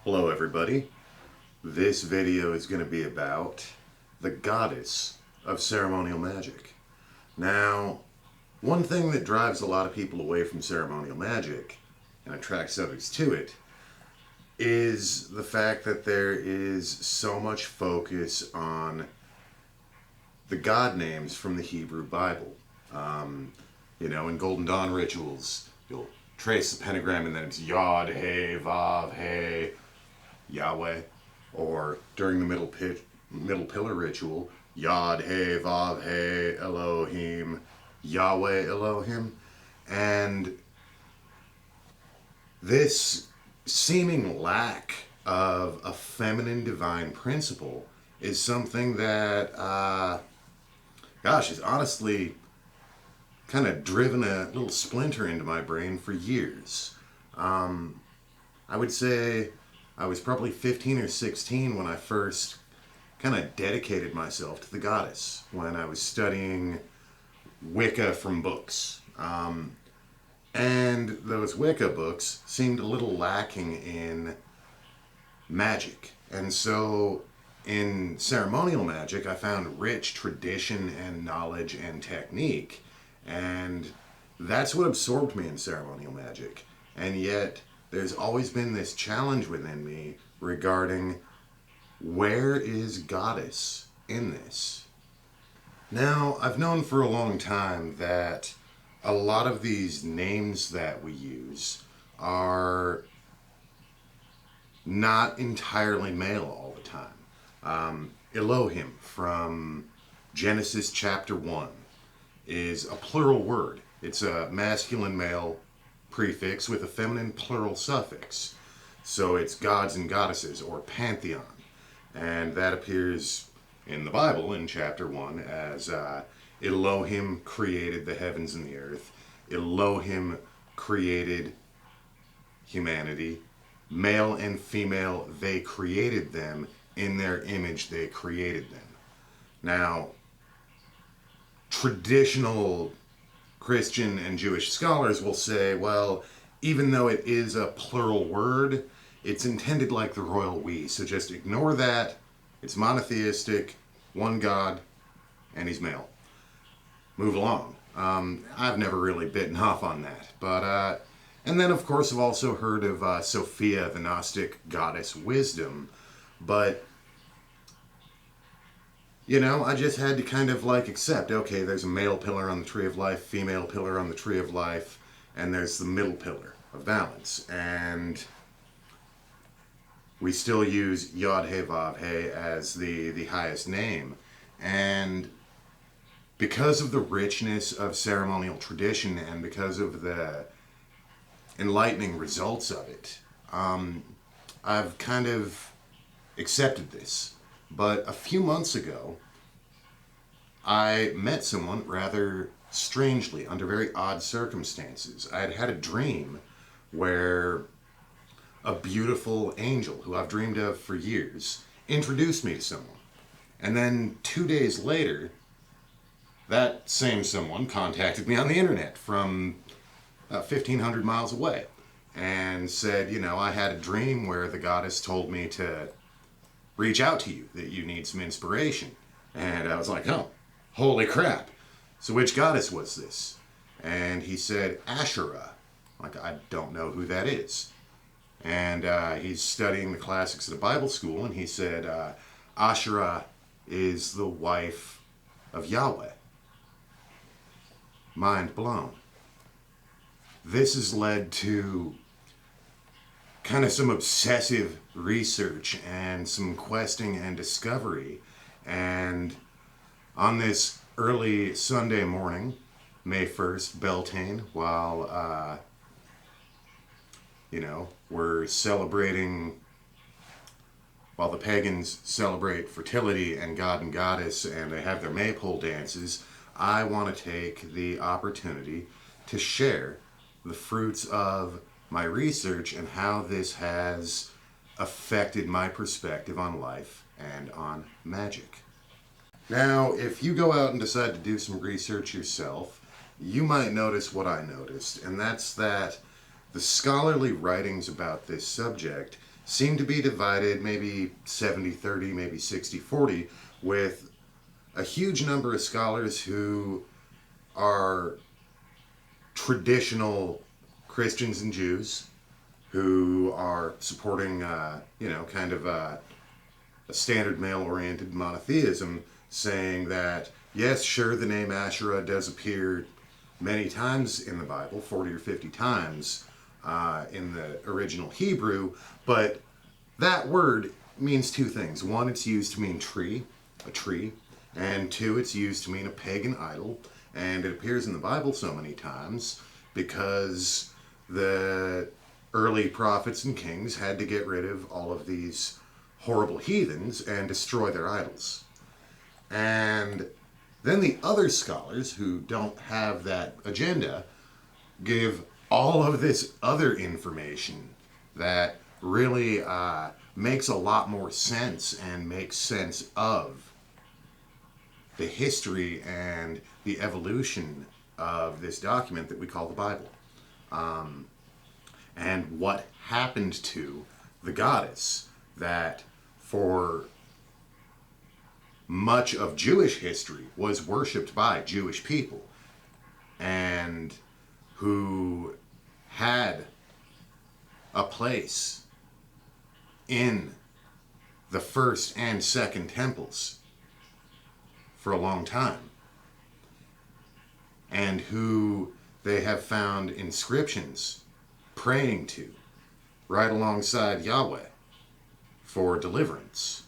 Hello everybody. This video is going to be about the goddess of ceremonial magic. Now, one thing that drives a lot of people away from ceremonial magic and attracts others to it is the fact that there is so much focus on the god names from the Hebrew Bible. In Golden Dawn rituals, you'll trace the pentagram and then it's Yod, He, Vav, He, Yahweh. Or during the middle pillar ritual, Yod, He, Vav, He, Elohim, Yahweh, Elohim. And this seeming lack of a feminine divine principle is something that, is honestly kind of driven a little splinter into my brain for years. I would say I was probably 15 or 16 when I first kind of dedicated myself to the goddess, when I was studying Wicca from books. And those Wicca books seemed a little lacking in magic. And so in ceremonial magic, I found rich tradition and knowledge and technique. And that's what absorbed me in ceremonial magic. And yet, there's always been this challenge within me regarding where is goddess in this? Now, I've known for a long time that a lot of these names that we use are not entirely male all the time. Elohim from Genesis chapter 1 is a plural word. It's a masculine male prefix with a feminine plural suffix. So it's gods and goddesses, or pantheon. And that appears in the Bible in chapter 1 as Elohim created the heavens and the earth. Elohim created humanity. Male and female, they created them. In their image, they created them. Now, traditional Christian and Jewish scholars will say, well, even though it is a plural word, it's intended like the royal we, so just ignore that. It's monotheistic, one God, and he's male. Move along. I've never really bitten off on that. But and then, of course, I've also heard of Sophia, the Gnostic goddess wisdom. But I just had to kind of accept, okay, there's a male pillar on the tree of life, female pillar on the tree of life, and there's the middle pillar of balance. And we still use Yod He Vav He as the highest name. And because of the richness of ceremonial tradition and because of the enlightening results of it, I've kind of accepted this. But a few months ago, I met someone rather strangely, under very odd circumstances. I had had a dream where a beautiful angel, who I've dreamed of for years, introduced me to someone. And then 2 days later, that same someone contacted me on the internet from 1,500 miles away and said, I had a dream where the goddess told me to reach out to you, that you need some inspiration. And I was like, oh, holy crap. So which goddess was this? And he said, Asherah. I don't know who that is. And he's studying the classics at a Bible school, and he said, Asherah is the wife of Yahweh. Mind blown. This has led to kind of some obsessive research and some questing and discovery. And on this early Sunday morning, May 1st, Beltane, while, we're celebrating, while the pagans celebrate fertility and God and Goddess and they have their maypole dances, I want to take the opportunity to share the fruits of my research and how this has affected my perspective on life and on magic. Now, if you go out and decide to do some research yourself, you might notice what I noticed, and that's that the scholarly writings about this subject seem to be divided maybe 70-30, maybe 60-40, with a huge number of scholars who are traditional Christians and Jews who are supporting, kind of a standard male-oriented monotheism, saying that, yes, sure, the name Asherah does appear many times in the Bible, 40 or 50 times in the original Hebrew, but that word means two things. One, it's used to mean tree, a tree, and two, it's used to mean a pagan idol, and it appears in the Bible so many times because the early prophets and kings had to get rid of all of these horrible heathens and destroy their idols. And then the other scholars who don't have that agenda give all of this other information that really makes a lot more sense and makes sense of the history and the evolution of this document that we call the Bible. And what happened to the goddess that for much of Jewish history was worshipped by Jewish people and who had a place in the first and second temples for a long time, and who they have found inscriptions praying to right alongside Yahweh for deliverance,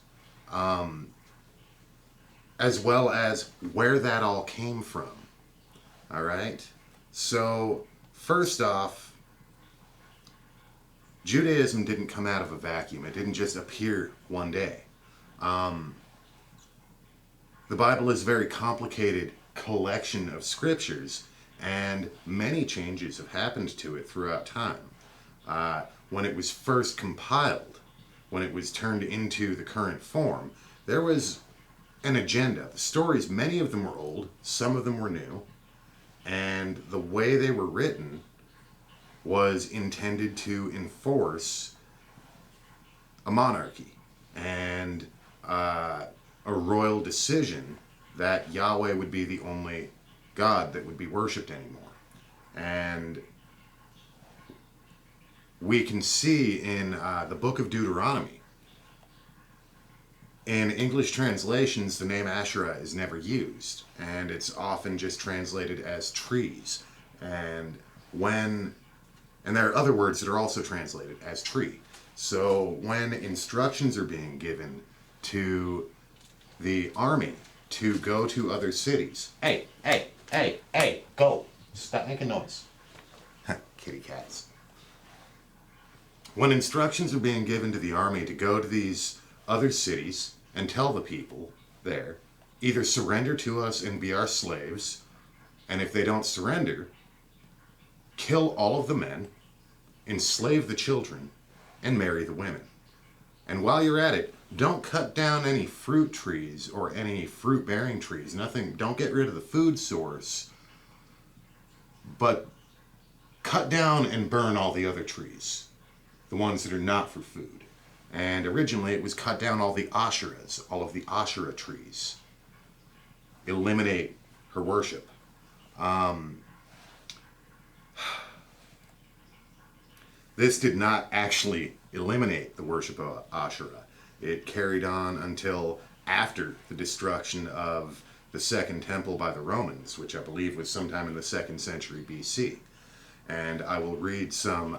as well as where that all came from. All right? So, first off, Judaism didn't come out of a vacuum. It didn't just appear one day. The Bible is a very complicated collection of scriptures, and many changes have happened to it throughout time. When it was first compiled, when it was turned into the current form, there was an agenda. The stories, many of them were old, some of them were new, and the way they were written was intended to enforce a monarchy and a royal decision that Yahweh would be the only God that would be worshipped anymore. And we can see in the book of Deuteronomy, in English translations, the name Asherah is never used, and it's often just translated as trees. And there are other words that are also translated as tree. So when instructions are being given to the army to go to other cities, hey, go, stop making noise. Kitty cats. When instructions are being given to the army to go to these other cities and tell the people there, either surrender to us and be our slaves, and if they don't surrender, kill all of the men, enslave the children, and marry the women. And while you're at it, don't cut down any fruit trees or any fruit-bearing trees. Nothing. Don't get rid of the food source, but cut down and burn all the other trees, the ones that are not for food. And originally it was cut down all the Asherahs, all of the Asherah trees. Eliminate her worship. This did not actually eliminate the worship of Asherah. It carried on until after the destruction of the Second Temple by the Romans, which I believe was sometime in the 2nd century BC. And I will read some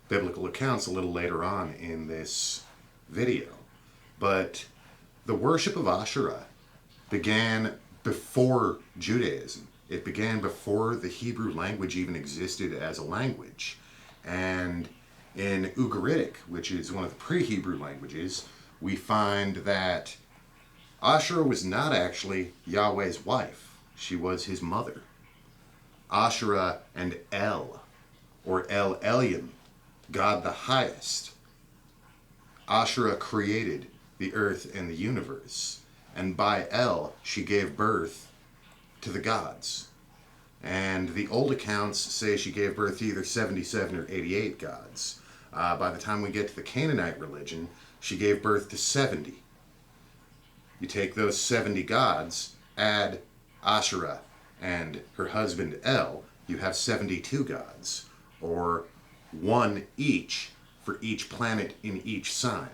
biblical accounts a little later on in this video. But the worship of Asherah began before Judaism. It began before the Hebrew language even existed as a language. And in Ugaritic, which is one of the pre-Hebrew languages, we find that Asherah was not actually Yahweh's wife. She was his mother. Asherah and El, or El Elyon, God the highest. Asherah created the earth and the universe, and by El she gave birth to the gods. And the old accounts say she gave birth to either 77 or 88 gods. By the time we get to the Canaanite religion, she gave birth to 70. You take those 70 gods, add Asherah and her husband El, you have 72 gods, or one each for each planet in each sign.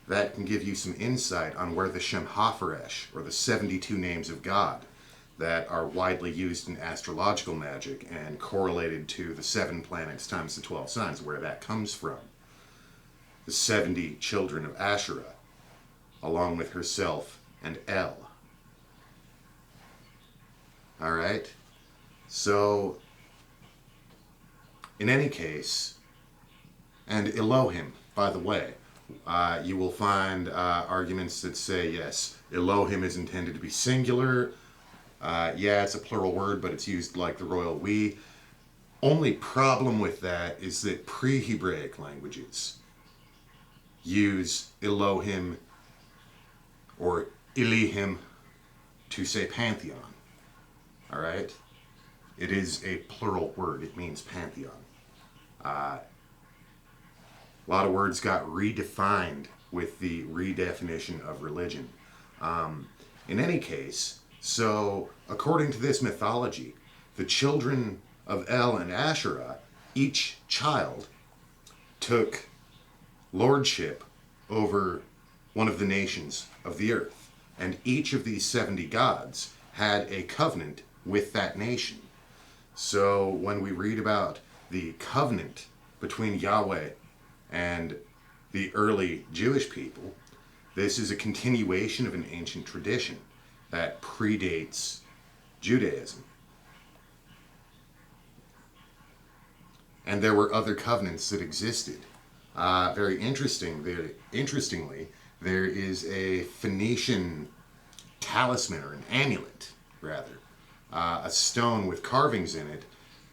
That can give you some insight on where the Shem HaFaresh, or the 72 names of God, that are widely used in astrological magic and correlated to the 7 planets times the 12 signs, where that comes from. The 70 children of Asherah, along with herself and El. Alright? So, in any case, and Elohim, by the way, you will find arguments that say, yes, Elohim is intended to be singular. Yeah, it's a plural word, but it's used like the royal we. Only problem with that is that pre-Hebraic languages use Elohim or Elohim to say pantheon. All right? It is a plural word. It means pantheon. A lot of words got redefined with the redefinition of religion. In any case, so according to this mythology, the children of El and Asherah, each child took lordship over one of the nations of the earth. And each of these 70 gods had a covenant with that nation. So when we read about the covenant between Yahweh and the early Jewish people, this is a continuation of an ancient tradition that predates Judaism. And there were other covenants that existed. Very interestingly, there is a Phoenician talisman, or an amulet, rather, a stone with carvings in it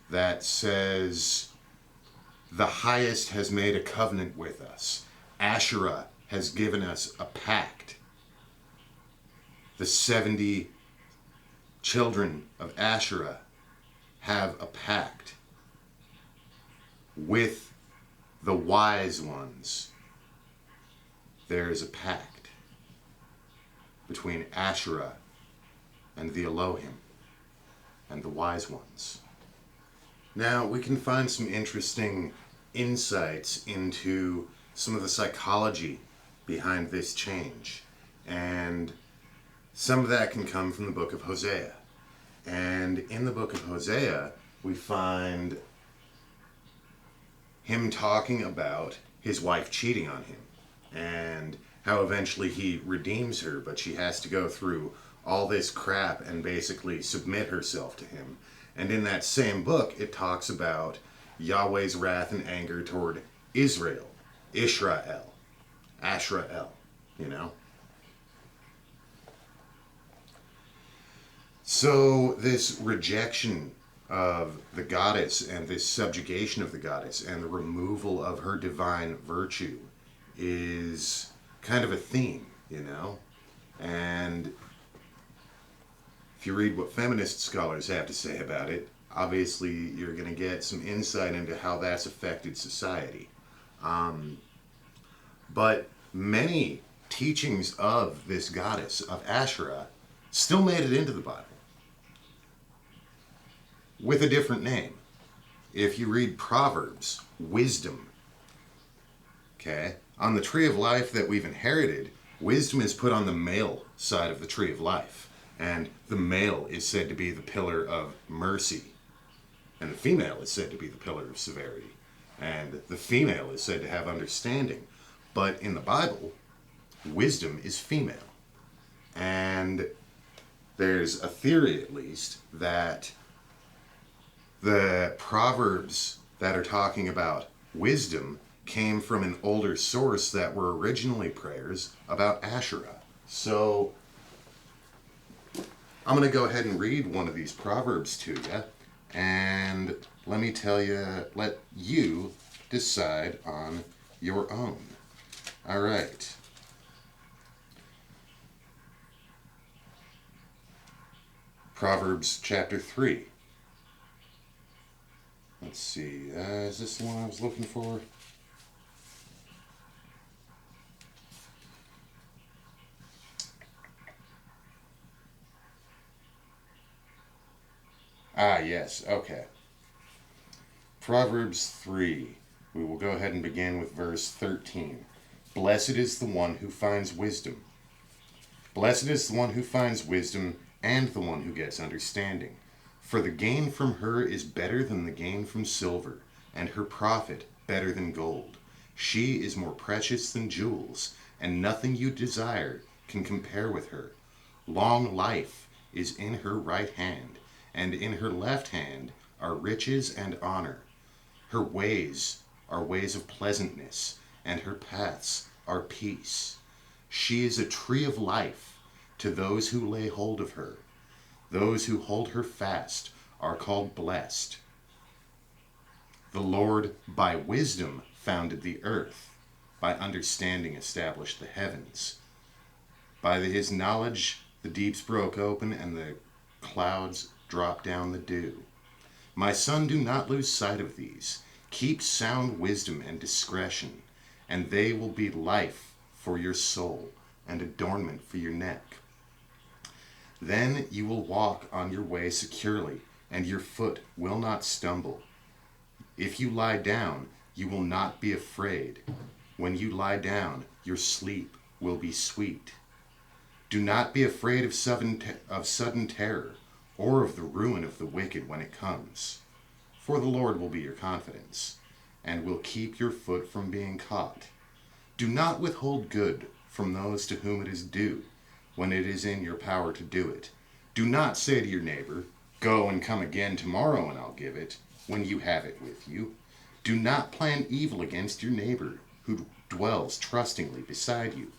that says, "The highest has made a covenant with us. Asherah has given us a pact. The 70 children of Asherah have a pact with the wise ones." There is a pact between Asherah and the Elohim and the wise ones. Now, we can find some interesting insights into some of the psychology behind this change. And some of that can come from the book of Hosea. And in the book of Hosea, we find him talking about his wife cheating on him and how eventually he redeems her, but she has to go through all this crap and basically submit herself to him. And in that same book, it talks about Yahweh's wrath and anger toward Israel, Israel, Asherah, you know? So this rejection of the goddess and this subjugation of the goddess and the removal of her divine virtue is kind of a theme, you know? And if you read what feminist scholars have to say about it, obviously you're going to get some insight into how that's affected society. But many teachings of this goddess, of Asherah, still made it into the Bible with a different name. If you read Proverbs, wisdom, okay, on the tree of life that we've inherited, wisdom is put on the male side of the tree of life. And the male is said to be the pillar of mercy. And the female is said to be the pillar of severity. And the female is said to have understanding. But in the Bible, wisdom is female. And there's a theory, at least, that the Proverbs that are talking about wisdom came from an older source that were originally prayers about Asherah. So I'm going to go ahead and read one of these Proverbs to you, and let me tell you, let you decide on your own. All right. Proverbs Chapter 3. Let's see, is this the one I was looking for? Ah, yes, okay. Proverbs 3. We will go ahead and begin with verse 13. Blessed is the one who finds wisdom. Blessed is the one who finds wisdom and the one who gets understanding. For the gain from her is better than the gain from silver, and her profit better than gold. She is more precious than jewels, and nothing you desire can compare with her. Long life is in her right hand, and in her left hand are riches and honor. Her ways are ways of pleasantness, and her paths are peace. She is a tree of life to those who lay hold of her. Those who hold her fast are called blessed. The Lord by wisdom founded the earth, by understanding established the heavens. By his knowledge the deeps broke open, and the clouds dropped down the dew. My son, do not lose sight of these. Keep sound wisdom and discretion, and they will be life for your soul and adornment for your neck. Then you will walk on your way securely, and your foot will not stumble. If you lie down, you will not be afraid. When you lie down, your sleep will be sweet. Do not be afraid of sudden terror, or of the ruin of the wicked when it comes. For the Lord will be your confidence, and will keep your foot from being caught. Do not withhold good from those to whom it is due, when it is in your power to do it. Do not say to your neighbor, "Go and come again tomorrow and I'll give it," when you have it with you. Do not plan evil against your neighbor who dwells trustingly beside you.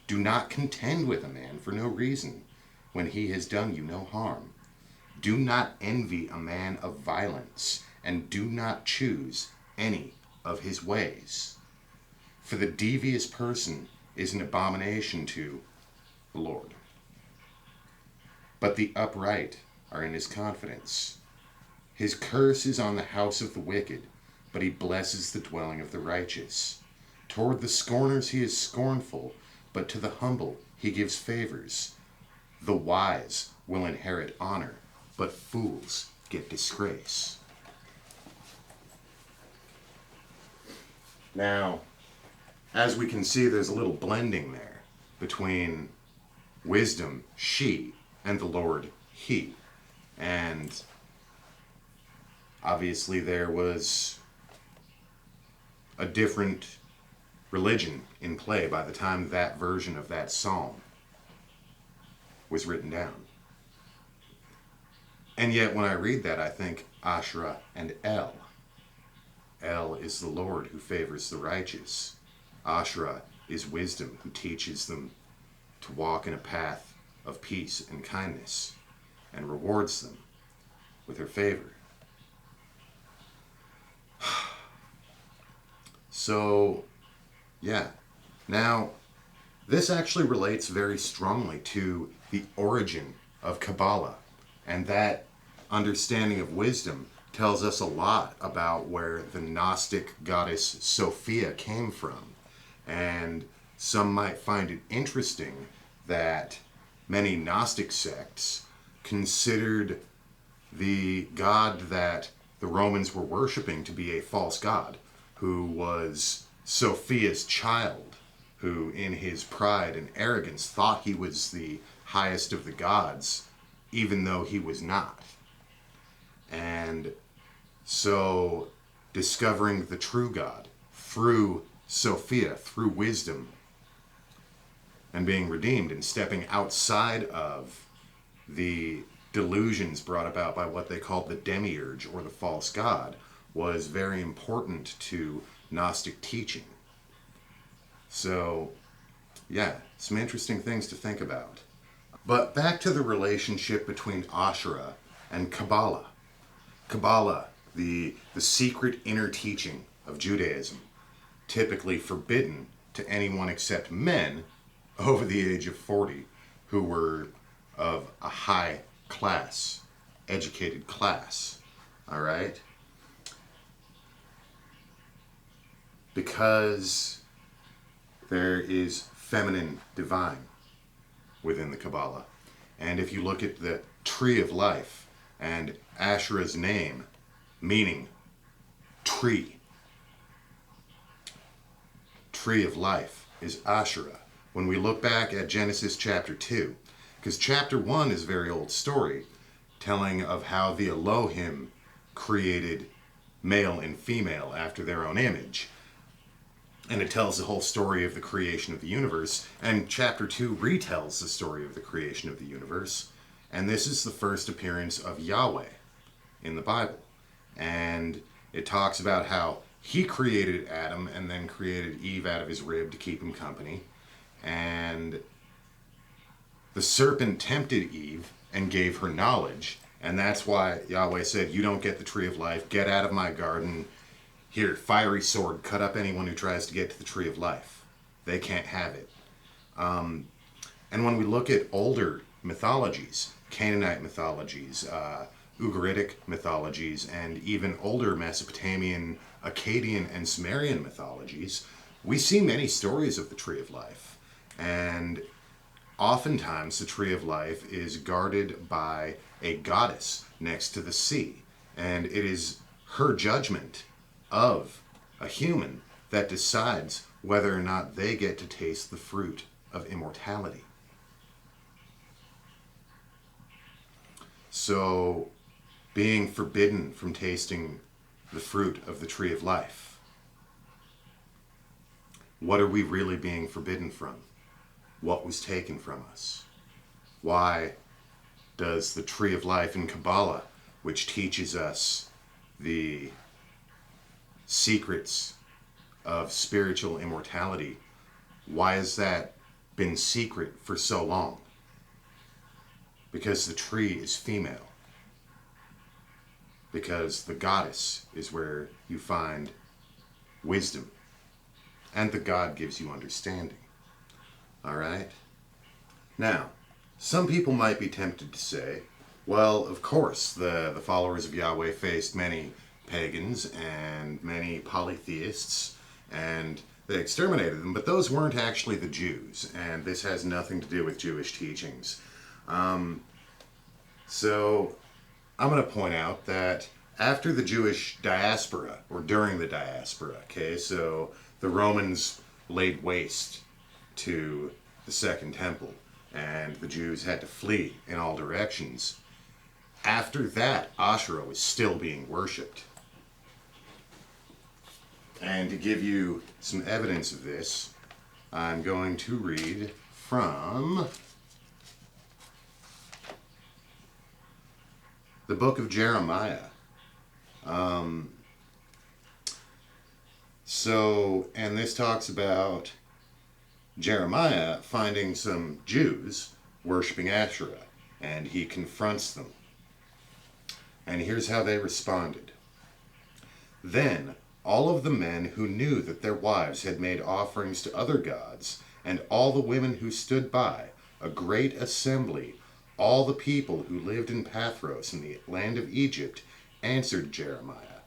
Do not contend with a man for no reason, when he has done you no harm. Do not envy a man of violence, and do not choose any of his ways. For the devious person is an abomination to the Lord, but the upright are in his confidence. His curse is on the house of the wicked, but he blesses the dwelling of the righteous. Toward the scorners he is scornful, but to the humble he gives favors. The wise will inherit honor, but fools get disgrace. Now, as we can see, there's a little blending there between wisdom, she, and the Lord, he. And obviously there was a different religion in play by the time that version of that psalm was written down. And yet when I read that, I think Asherah and El. El is the Lord who favors the righteous. Asherah is wisdom, who teaches them to walk in a path of peace and kindness, and rewards them with her favor. So, yeah. Now, this actually relates very strongly to the origin of Kabbalah, and that understanding of wisdom tells us a lot about where the Gnostic goddess Sophia came from. And some might find it interesting that many Gnostic sects considered the god that the Romans were worshiping to be a false god, who was Sophia's child, who in his pride and arrogance thought he was the highest of the gods, even though he was not. And so discovering the true God through Sophia, through wisdom, and being redeemed and stepping outside of the delusions brought about by what they called the demiurge or the false god was very important to Gnostic teaching. So, yeah, some interesting things to think about. But back to the relationship between Asherah and Kabbalah. Kabbalah, the secret inner teaching of Judaism, typically forbidden to anyone except men over the age of 40 who were of a high class, educated class. All right? Because there is feminine divine within the Kabbalah. And if you look at the tree of life And Asherah's name, meaning tree of life, is Asherah. When we look back at Genesis chapter 2, because chapter 1 is a very old story telling of how the Elohim created male and female after their own image. And it tells the whole story of the creation of the universe. And chapter 2 retells the story of the creation of the universe. And this is the first appearance of Yahweh in the Bible. And it talks about how he created Adam and then created Eve out of his rib to keep him company. And the serpent tempted Eve and gave her knowledge. And that's why Yahweh said, you don't get the tree of life. Get out of my garden. Here, fiery sword, cut up anyone who tries to get to the tree of life. They can't have it. And when we look at older mythologies, Canaanite mythologies, Ugaritic mythologies, and even older Mesopotamian, Akkadian, and Sumerian mythologies, we see many stories of the tree of life. And oftentimes the tree of life is guarded by a goddess next to the sea. And it is her judgment of a human that decides whether or not they get to taste the fruit of immortality. So, being forbidden from tasting the fruit of the tree of life, what are we really being forbidden from? What was taken from us? Why does the tree of life in Kabbalah, which teaches us the secrets of spiritual immortality, why has that been secret for so long? Because the tree is female. Because the goddess is where you find wisdom. And the God gives you understanding. Alright? Now, some people might be tempted to say, well, of course, the followers of Yahweh faced many pagans and many polytheists, and they exterminated them, but those weren't actually the Jews, and this has nothing to do with Jewish teachings. So I'm going to point out that after the Jewish diaspora, or during the diaspora, okay, so the Romans laid waste to the Second Temple, and the Jews had to flee in all directions. After that, Asherah was still being worshipped. And to give you some evidence of this, I'm going to read from the book of Jeremiah. And this talks about Jeremiah finding some Jews worshiping Asherah, and he confronts them. And here's how they responded. Then all of the men who knew that their wives had made offerings to other gods, and all the women who stood by, a great assembly, all the people who lived in Pathros in the land of Egypt, answered Jeremiah,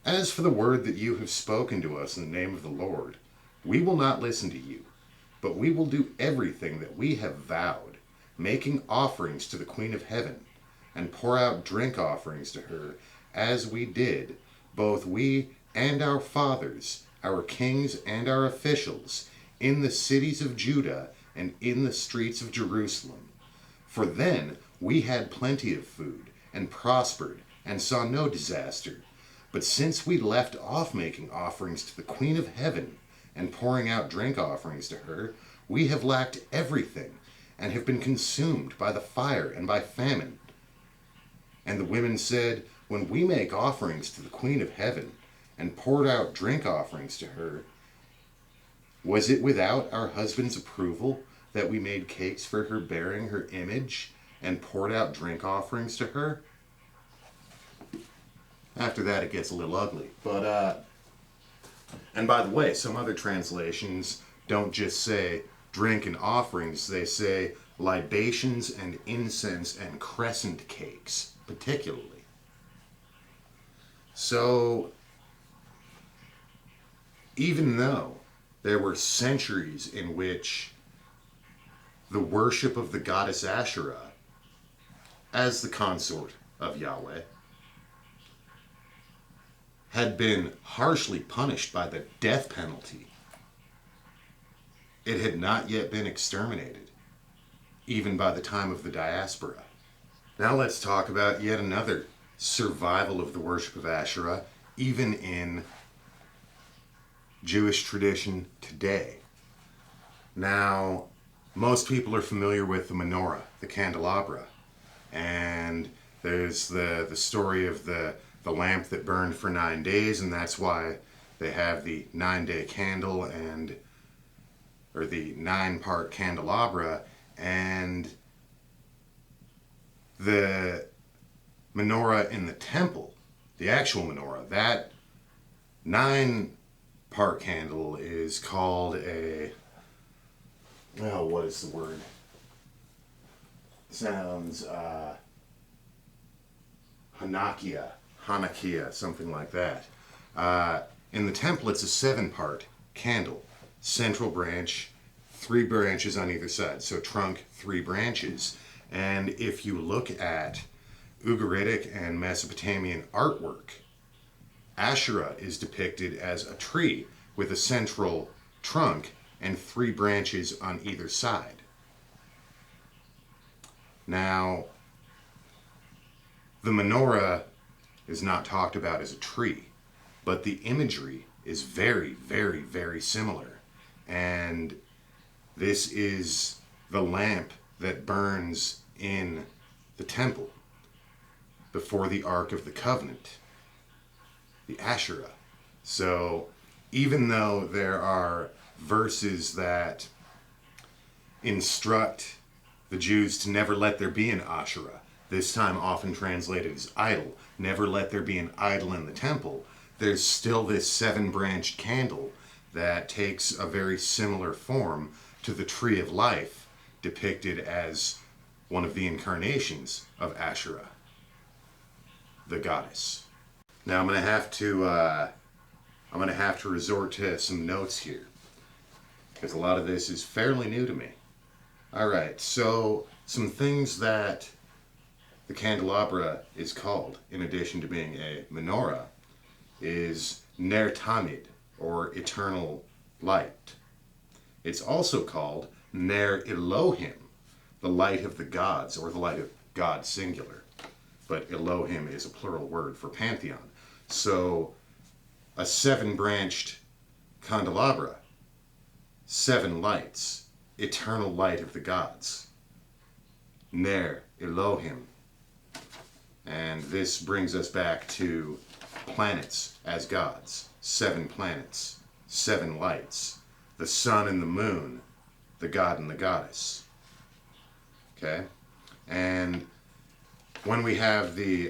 as for the word that you have spoken to us in the name of the Lord, we will not listen to you, but we will do everything that we have vowed, making offerings to the Queen of Heaven, and pour out drink offerings to her, as we did, both we and our fathers, our kings and our officials, in the cities of Judah and in the streets of Jerusalem. For then we had plenty of food, and prospered, and saw no disaster. But since we left off making offerings to the Queen of Heaven, and pouring out drink offerings to her, we have lacked everything, and have been consumed by the fire and by famine. And the women said, when we make offerings to the Queen of Heaven, and poured out drink offerings to her, was it without our husband's approval that we made cakes for her bearing her image, and poured out drink offerings to her? After that it gets a little ugly. But, and by the way, some other translations don't just say drink and offerings, they say libations and incense and crescent cakes, particularly. So, even though there were centuries in which the worship of the goddess Asherah as the consort of Yahweh, had been harshly punished by the death penalty. It had not yet been exterminated, even by the time of the diaspora. Now let's talk about yet another survival of the worship of Asherah, even in Jewish tradition today. Now, most people are familiar with the menorah, the candelabra, and there's the story of the lamp that burned for 9 days, and that's why they have the 9-day candle or the 9-part candelabra, and the menorah in the temple, the actual menorah, that 9-part candle is called what is the word? Sounds Hanakkiah, something like that. In the temple, it's a 7-part candle. Central branch, 3 branches on either side. So trunk, 3 branches. And if you look at Ugaritic and Mesopotamian artwork, Asherah is depicted as a tree with a central trunk and 3 branches on either side. Now, the menorah is not talked about as a tree, but the imagery is very, very, very similar. And this is the lamp that burns in the temple before the Ark of the Covenant, the Asherah. So even though there are verses that instruct the Jews to never let there be an Asherah, this time often translated as idol, never let there be an idol in the temple, there's still this 7-branched candle that takes a very similar form to the tree of life depicted as one of the incarnations of Asherah, the goddess. Now I'm going to have to resort to some notes here, because a lot of this is fairly new to me. Alright, so some things that the candelabra is called, in addition to being a menorah, is Ner Tamid, or eternal light. It's also called Ner Elohim, the light of the gods, or the light of God singular. But Elohim is a plural word for pantheon. So a 7-branched candelabra, 7 lights, eternal light of the gods. Ner Elohim. And this brings us back to planets as gods. 7 planets, 7 lights. The sun and the moon, the god and the goddess. Okay? And when we have the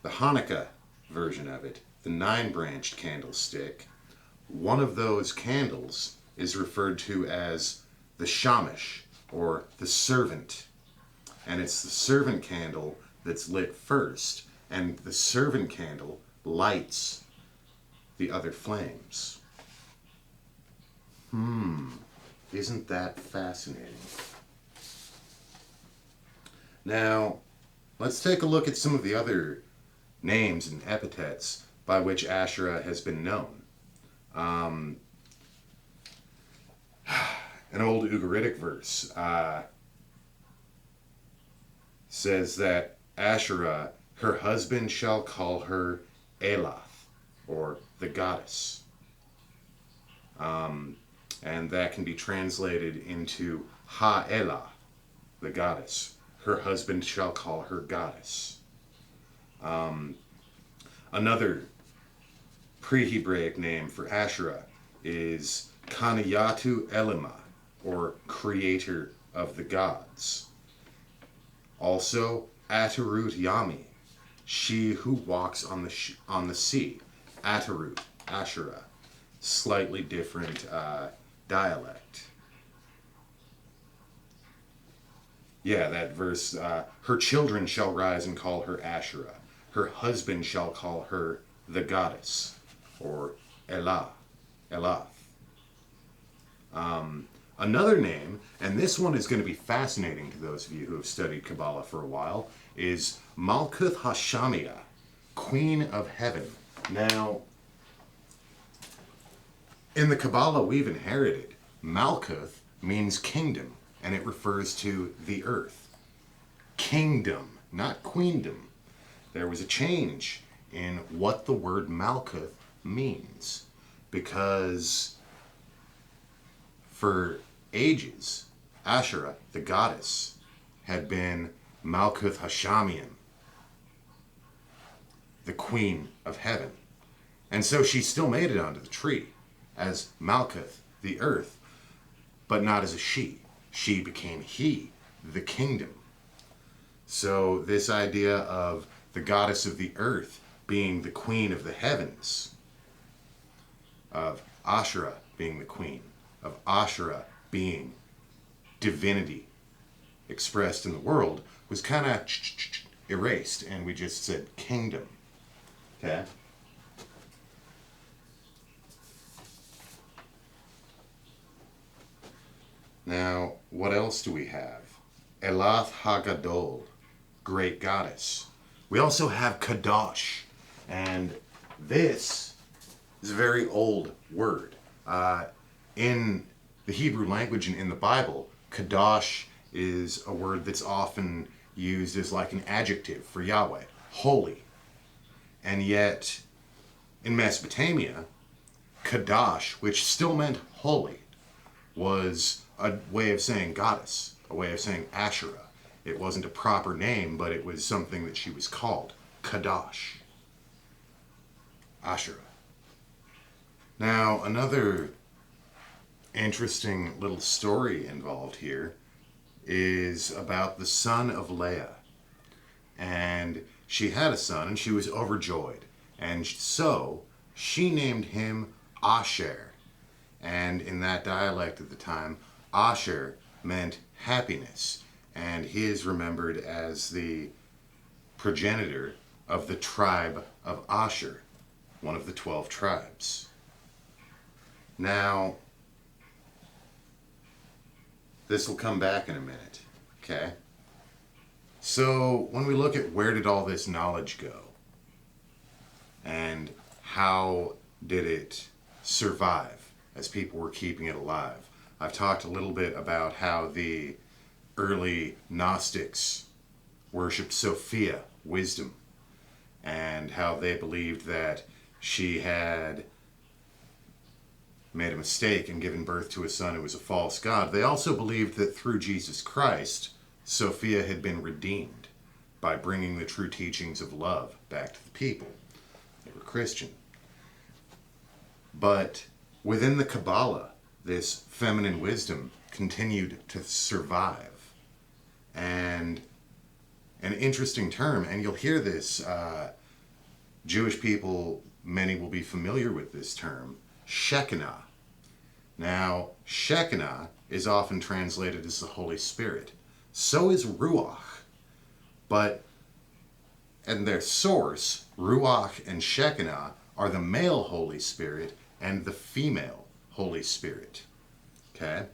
Hanukkah version of it, the 9-branched candlestick, one of those candles is referred to as the shamash, or the servant. And it's the servant candle that's lit first, and the servant candle lights the other flames. Isn't that fascinating? Now, let's take a look at some of the other names and epithets by which Asherah has been known. An old Ugaritic verse says that Asherah, her husband shall call her Elath, or the goddess. And that can be translated into Ha-Elah, the goddess. Her husband shall call her goddess. Another pre-Hebraic name for Asherah is Kaniyatu Elima, or creator of the gods. Also, Atarut Yami, she who walks on the sea. Atarut, Asherah, slightly different dialect. Yeah, that verse, her children shall rise and call her Asherah. Her husband shall call her the goddess, or Elath. Another name, and this one is going to be fascinating to those of you who have studied Kabbalah for a while, is Malkuth Hashamia, Queen of Heaven. Now, in the Kabbalah we've inherited, Malkuth means kingdom, and it refers to the earth. Kingdom, not queendom. There was a change in what the word Malkuth means, because for ages, Asherah, the goddess, had been Malkuth Hashamian, the queen of heaven. And so she still made it onto the tree as Malkuth, the earth, but not as a she. She became he, the kingdom. So this idea of the goddess of the earth being the queen of the heavens, of Asherah being the queen, of Asherah being divinity expressed in the world, was kind of erased, and we just said kingdom. Okay? Now, what else do we have? Elath Hagadol, great goddess. We also have Kadosh, and this is a very old word. In the Hebrew language and in the Bible, Kadosh is a word that's often used as like an adjective for Yahweh, holy. And yet, in Mesopotamia, Kadosh, which still meant holy, was a way of saying goddess, a way of saying Asherah. It wasn't a proper name, but it was something that she was called, Kadosh, Asherah. Now, another interesting little story involved here is about the son of Leah. And she had a son, and she was overjoyed. And so, she named him Asher. And in that dialect at the time, Asher meant happiness. And he is remembered as the progenitor of the tribe of Asher, one of the 12 tribes. Now, this will come back in a minute, okay? So, when we look at where did all this knowledge go, and how did it survive as people were keeping it alive, I've talked a little bit about how the early Gnostics worshipped Sophia, wisdom, and how they believed that she had made a mistake and given birth to a son who was a false god. They also believed that through Jesus Christ, Sophia had been redeemed by bringing the true teachings of love back to the people. They were Christian. But within the Kabbalah, this feminine wisdom continued to survive. And an interesting term, and you'll hear this, Jewish people, many will be familiar with this term, Shekinah. Now, Shekinah is often translated as the Holy Spirit. So is Ruach. But, and their source, Ruach and Shekinah, are the male Holy Spirit and the female Holy Spirit. Okay?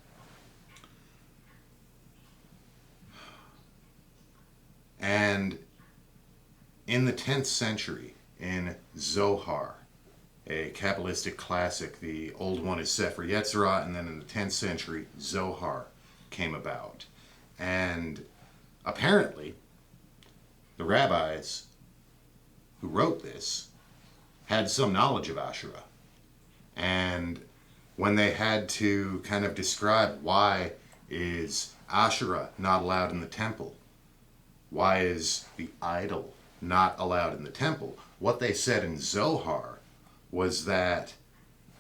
And in the 10th century, in Zohar, a Kabbalistic classic, the old one is Sefer Yetzirah, and then in the 10th century, Zohar came about. And apparently, the rabbis who wrote this had some knowledge of Asherah. And when they had to kind of describe why is Asherah not allowed in the temple, why is the idol not allowed in the temple, what they said in Zohar was that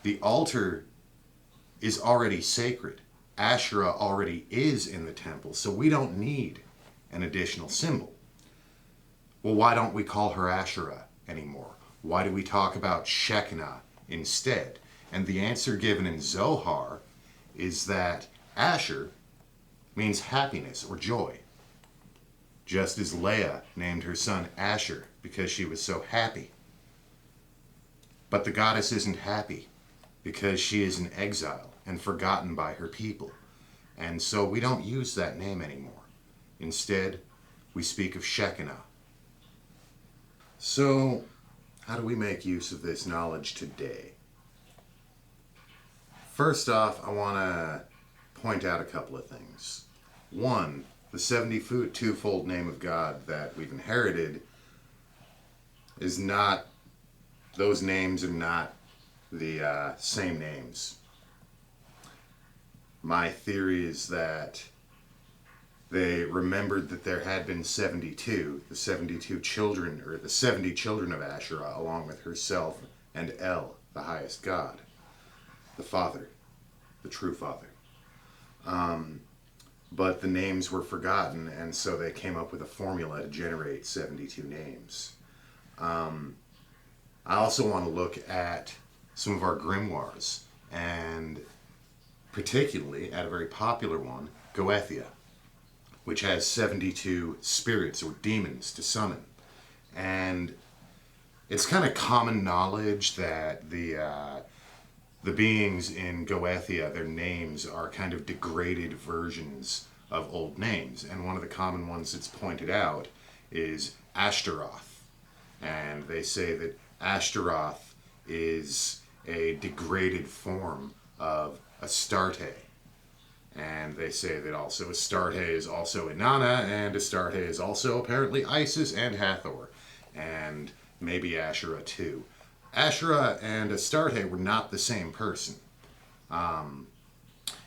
the altar is already sacred. Asherah already is in the temple, so we don't need an additional symbol. Well, why don't we call her Asherah anymore? Why do we talk about Shekinah instead? And the answer given in Zohar is that Asher means happiness or joy. Just as Leah named her son Asher because she was so happy. But the goddess isn't happy because she is in exile and forgotten by her people. And so we don't use that name anymore. Instead, we speak of Shekinah. So, how do we make use of this knowledge today? First off, I want to point out a couple of things. One, the 72-fold name of God that we've inherited is not, those names are not the same names. My theory is that they remembered that there had been 72, the 72 children, or the 70 children of Asherah, along with herself and El, the highest God, the Father, the true Father. But the names were forgotten, and so they came up with a formula to generate 72 names. I also want to look at some of our grimoires, and particularly at a very popular one, Goethia, which has 72 spirits or demons to summon. And it's kind of common knowledge that the beings in Goethia, their names are kind of degraded versions of old names. And one of the common ones that's pointed out is Ashtaroth. And they say that Ashtaroth is a degraded form of Astarte. And they say that also Astarte is also Inanna, and Astarte is also apparently Isis and Hathor, and maybe Asherah too. Asherah and Astarte were not the same person.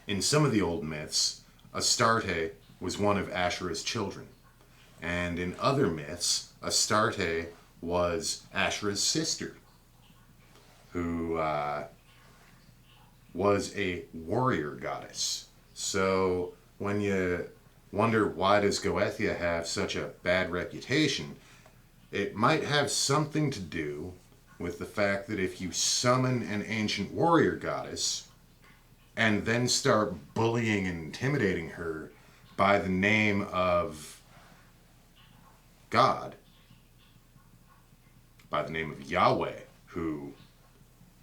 In some of the old myths, Astarte was one of Asherah's children. And in other myths, Astarte was Asherah's sister, who was a warrior goddess. So when you wonder why does Goethia have such a bad reputation, it might have something to do with the fact that if you summon an ancient warrior goddess and then start bullying and intimidating her by the name of God, by the name of Yahweh, who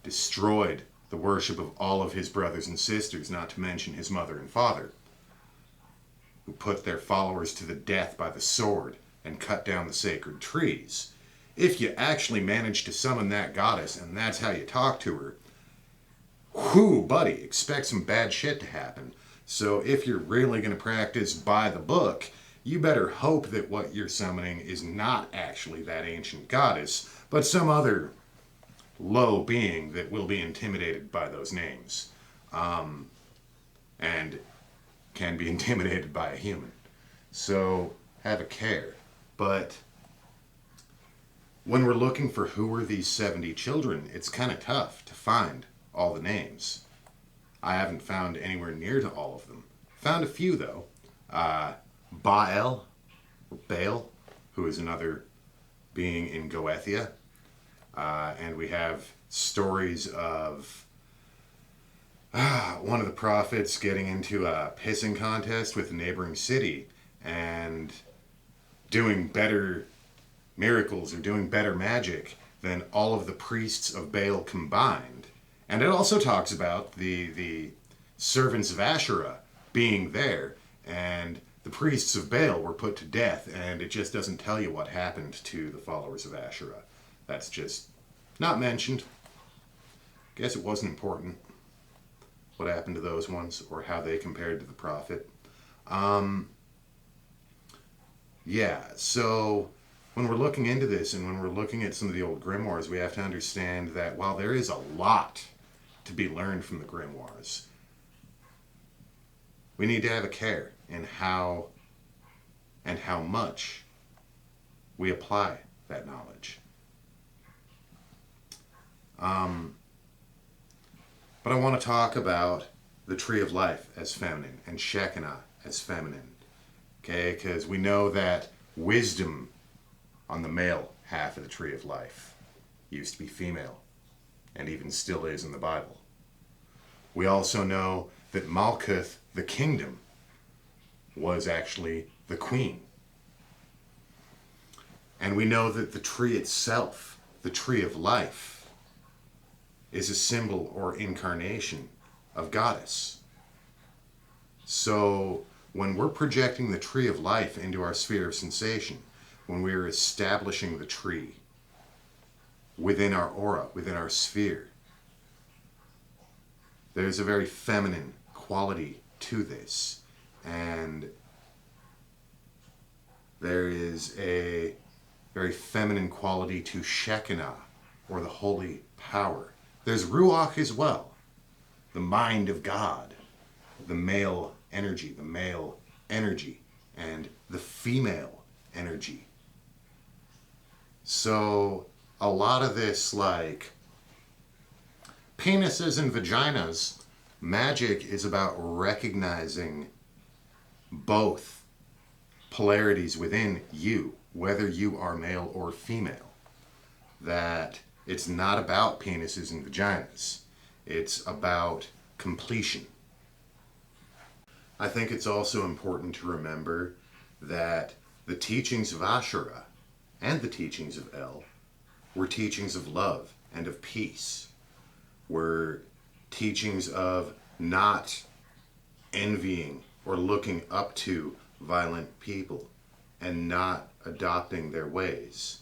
destroyed the worship of all of his brothers and sisters, not to mention his mother and father, who put their followers to the death by the sword and cut down the sacred trees. If you actually manage to summon that goddess and that's how you talk to her, whoo, buddy, expect some bad shit to happen. So if you're really going to practice by the book, you better hope that what you're summoning is not actually that ancient goddess, but some other low being that will be intimidated by those names, and can be intimidated by a human. So have a care. But when we're looking for who are these 70 children, it's kind of tough to find all the names. I haven't found anywhere near to all of them. Found a few though. Baal, who is another being in Goethia. And we have stories of one of the prophets getting into a pissing contest with a neighboring city and doing better miracles or doing better magic than all of the priests of Baal combined. And it also talks about the servants of Asherah being there, and the priests of Baal were put to death, and it just doesn't tell you what happened to the followers of Asherah. That's just not mentioned. Guess it wasn't important what happened to those ones or how they compared to the prophet. Yeah, so when we're looking into this and when we're looking at some of the old grimoires, we have to understand that while there is a lot to be learned from the grimoires, we need to have a care in how and how much we apply that knowledge. But I want to talk about the tree of life as feminine and Shekinah as feminine. Okay, because we know that wisdom on the male half of the tree of life used to be female, and even still is in the Bible. We also know that Malkuth, the kingdom, was actually the queen. And we know that the tree itself, the tree of life, is a symbol or incarnation of goddess. So when we're projecting the tree of life into our sphere of sensation, when we're establishing the tree within our aura, within our sphere, there's a very feminine quality to this. And there is a very feminine quality to Shekinah, or the holy power. There's Ruach as well, the mind of God, the male energy, and the female energy. So a lot of this, like penises and vaginas, magic is about recognizing both polarities within you, whether you are male or female. That it's not about penises and vaginas. It's about completion. I think it's also important to remember that the teachings of Asherah and the teachings of El were teachings of love and of peace, were teachings of not envying or looking up to violent people and not adopting their ways.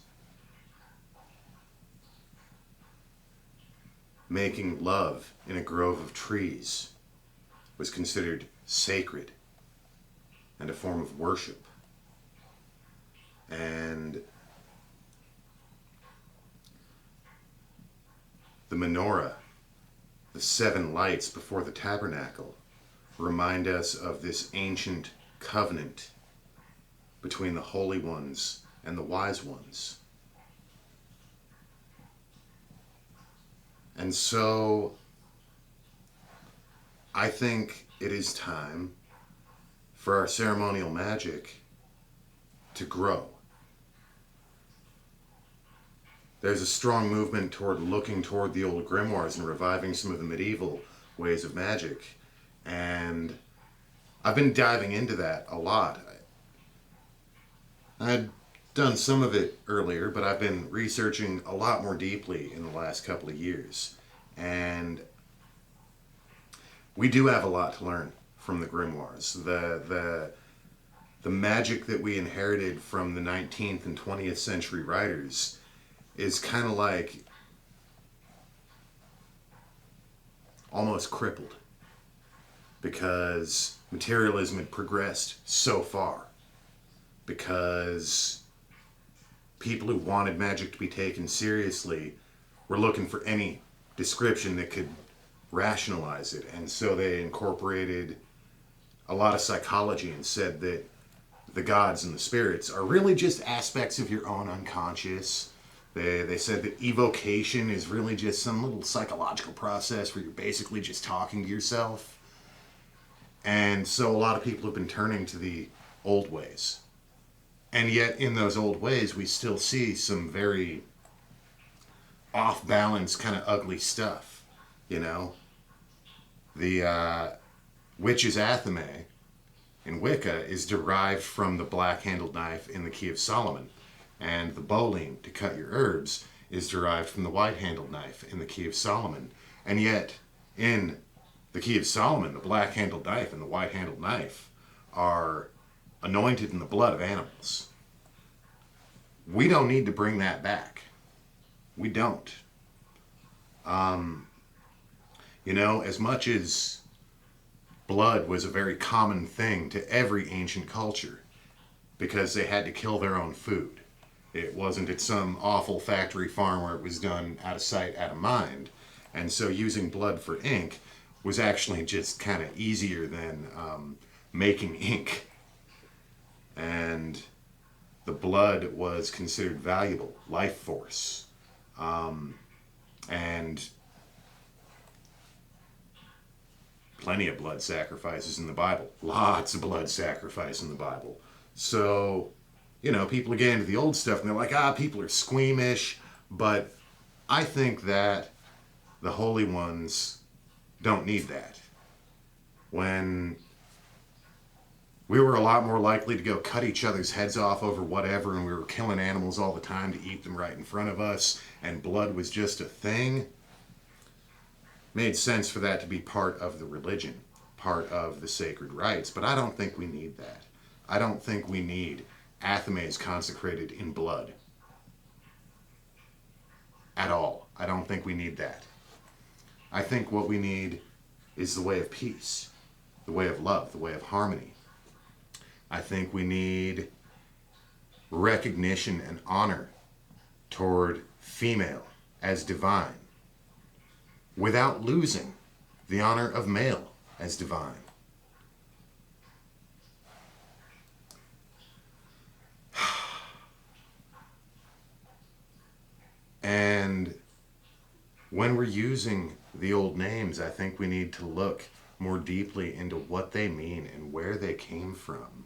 Making love in a grove of trees was considered sacred and a form of worship. And the Menorah, the 7 lights before the tabernacle, remind us of this ancient covenant between the holy ones and the wise ones. And so I think it is time for our ceremonial magic to grow. There's a strong movement toward looking toward the old grimoires and reviving some of the medieval ways of magic. And I've been diving into that a lot. I'd done some of it earlier, but I've been researching a lot more deeply in the last couple of years. And we do have a lot to learn from the grimoires. The magic that we inherited from the 19th and 20th century writers is kind of like almost crippled, because materialism had progressed so far, because people who wanted magic to be taken seriously were looking for any description that could rationalize it. And so they incorporated a lot of psychology and said that the gods and the spirits are really just aspects of your own unconscious. They said that evocation is really just some little psychological process where you're basically just talking to yourself. And so a lot of people have been turning to the old ways. And yet in those old ways, we still see some very off-balance, kind of ugly stuff, you know? The witch's athame in Wicca is derived from the black-handled knife in the Key of Solomon. And the bowline to cut your herbs is derived from the white-handled knife in the Key of Solomon. And yet, in the Key of Solomon, the black-handled knife and the white-handled knife are anointed in the blood of animals. We don't need to bring that back. We don't. You know, as much as blood was a very common thing to every ancient culture, because they had to kill their own food. It wasn't at some awful factory farm where it was done out of sight, out of mind. And so using blood for ink was actually just kind of easier than making ink. And the blood was considered valuable, life force. And plenty of blood sacrifices in the Bible. Lots of blood sacrifice in the Bible. So, you know, people get into the old stuff and they're like, people are squeamish. But I think that the holy ones don't need that. When we were a lot more likely to go cut each other's heads off over whatever, and we were killing animals all the time to eat them right in front of us, and blood was just a thing, made sense for that to be part of the religion, part of the sacred rites, but I don't think we need that. I don't think we need athames consecrated in blood at all. I don't think we need that. I think what we need is the way of peace, the way of love, the way of harmony. I think we need recognition and honor toward female as divine, without losing the honor of male as divine. And when we're using the old names, I think we need to look more deeply into what they mean and where they came from.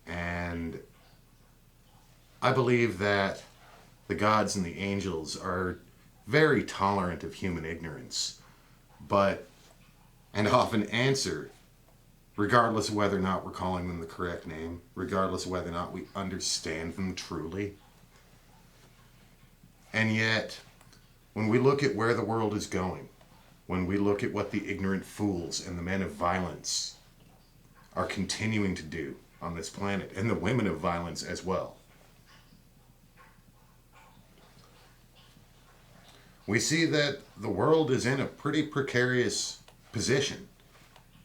And I believe that the gods and the angels are very tolerant of human ignorance, and often answer, regardless of whether or not we're calling them the correct name, regardless of whether or not we understand them truly. And yet, when we look at where the world is going, when we look at what the ignorant fools and the men of violence are continuing to do on this planet, and the women of violence as well, we see that the world is in a pretty precarious position.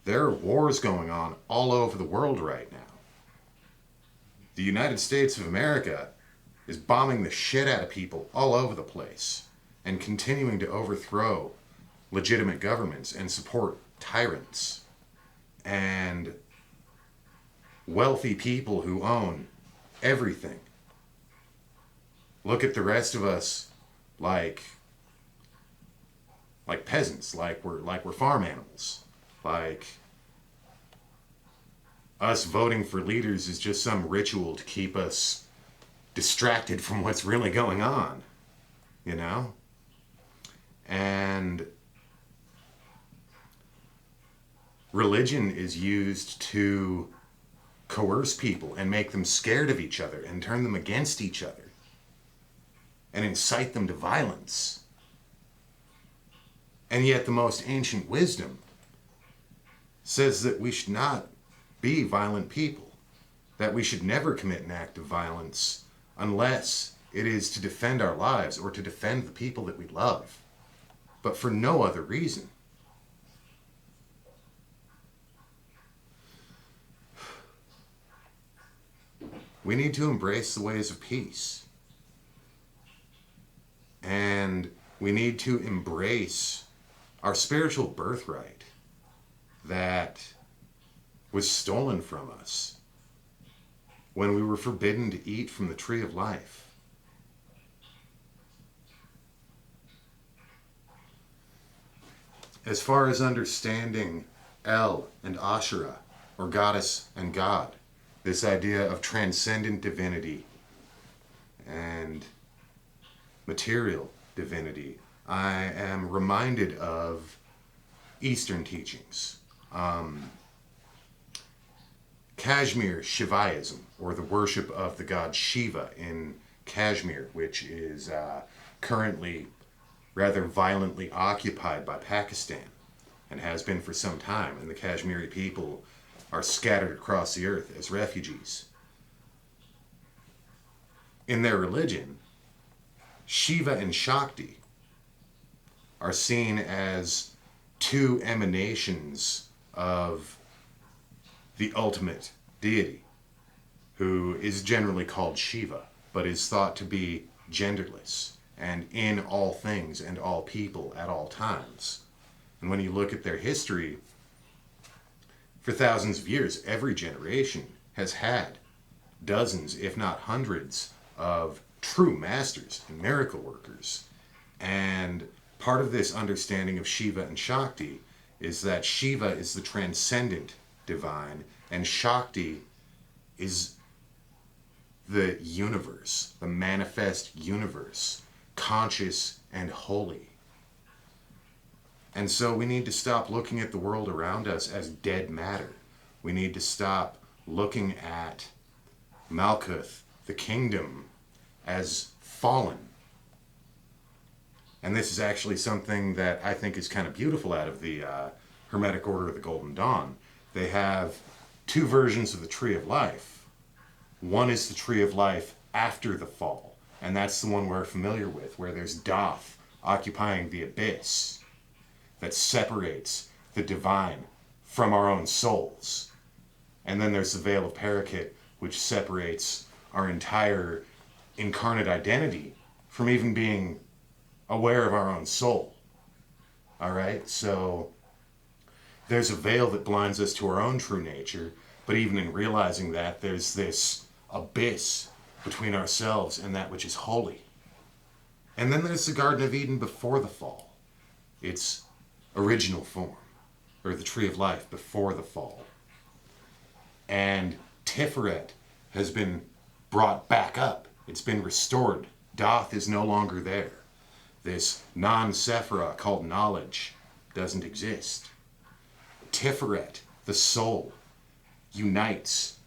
There are wars going on all over the world right now. The United States of America is bombing the shit out of people all over the place and continuing to overthrow legitimate governments and support tyrants and wealthy people who own everything. Look at the rest of us like peasants, like we're farm animals. Like us voting for leaders is just some ritual to keep us distracted from what's really going on, you know? And religion is used to coerce people and make them scared of each other and turn them against each other and incite them to violence. And yet the most ancient wisdom says that we should not be violent people, that we should never commit an act of violence unless it is to defend our lives or to defend the people that we love, but for no other reason. We need to embrace the ways of peace. And we need to embrace our spiritual birthright that was stolen from us when we were forbidden to eat from the tree of life. As far as understanding El and Asherah, or goddess and God, this idea of transcendent divinity and material divinity, I am reminded of Eastern teachings. Kashmir Shiva Ism, or the worship of the god Shiva in Kashmir, which is currently rather violently occupied by Pakistan and has been for some time, and the Kashmiri people are scattered across the earth as refugees. In their religion, Shiva and Shakti are seen as two emanations of the ultimate deity, who is generally called Shiva, but is thought to be genderless and in all things and all people at all times. And when you look at their history, for thousands of years, every generation has had dozens, if not hundreds, of true masters and miracle workers. And part of this understanding of Shiva and Shakti is that Shiva is the transcendent divine, and Shakti is the universe, the manifest universe, conscious and holy. And so we need to stop looking at the world around us as dead matter. We need to stop looking at Malkuth, the kingdom, as fallen. And this is actually something that I think is kind of beautiful out of the Hermetic Order of the Golden Dawn, they have two versions of the Tree of Life. One is the Tree of Life after the fall, and that's the one we're familiar with, where there's Doth occupying the abyss that separates the divine from our own souls. And then there's the Veil of Parakit, which separates our entire incarnate identity from even being aware of our own soul. All right? So there's a veil that blinds us to our own true nature, but even in realizing that, there's this abyss between ourselves and that which is holy. And then there's the Garden of Eden before the fall. Its original form, or the Tree of Life before the fall. And Tiferet has been brought back up. It's been restored. Doth is no longer there. This non-Sephirah called knowledge doesn't exist. Tiferet, the soul, unites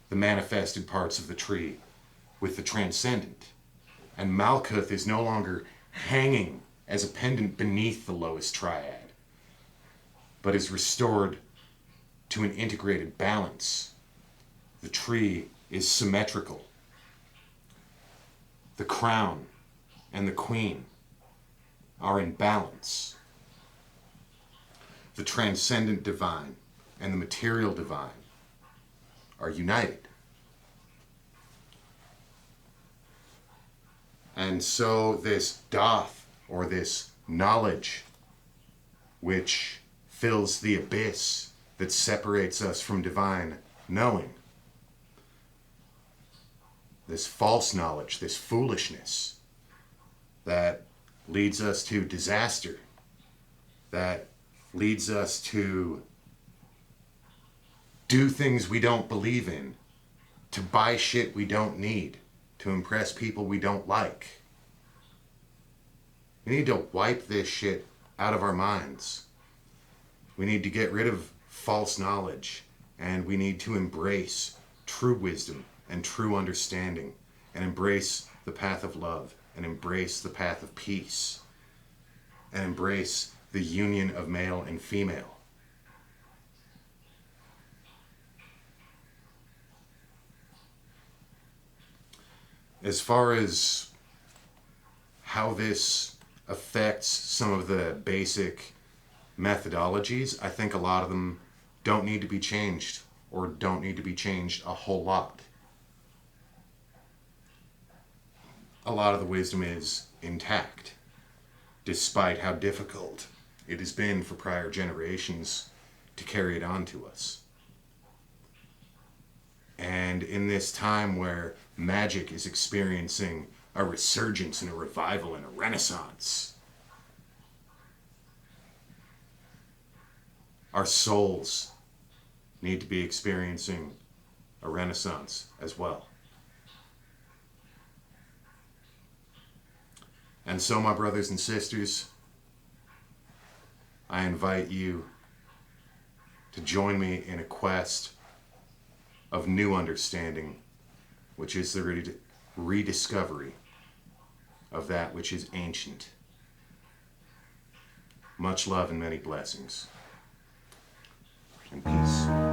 the manifested parts of the tree with the transcendent. And Malkuth is no longer hanging as a pendant beneath the lowest triad, but is restored to an integrated balance. The tree is symmetrical. The crown and the queen are in balance. The transcendent divine and the material divine are united. And so this Doth, or this knowledge, which fills the abyss that separates us from divine knowing, this false knowledge, this foolishness that leads us to disaster, that leads us to do things we don't believe in, to buy shit we don't need, to impress people we don't like. We need to wipe this shit out of our minds. We need to get rid of false knowledge, and we need to embrace true wisdom and true understanding, and embrace the path of love, and embrace the path of peace, and embrace the union of male and female. As far as how this affects some of the basic methodologies, I think a lot of them don't need to be changed, or don't need to be changed a whole lot. A lot of the wisdom is intact, despite how difficult it has been for prior generations to carry it on to us. And in this time where magic is experiencing a resurgence and a revival and a renaissance, our souls need to be experiencing a renaissance as well. And so, my brothers and sisters, I invite you to join me in a quest of new understanding, which is the rediscovery of that which is ancient. Much love and many blessings. And peace.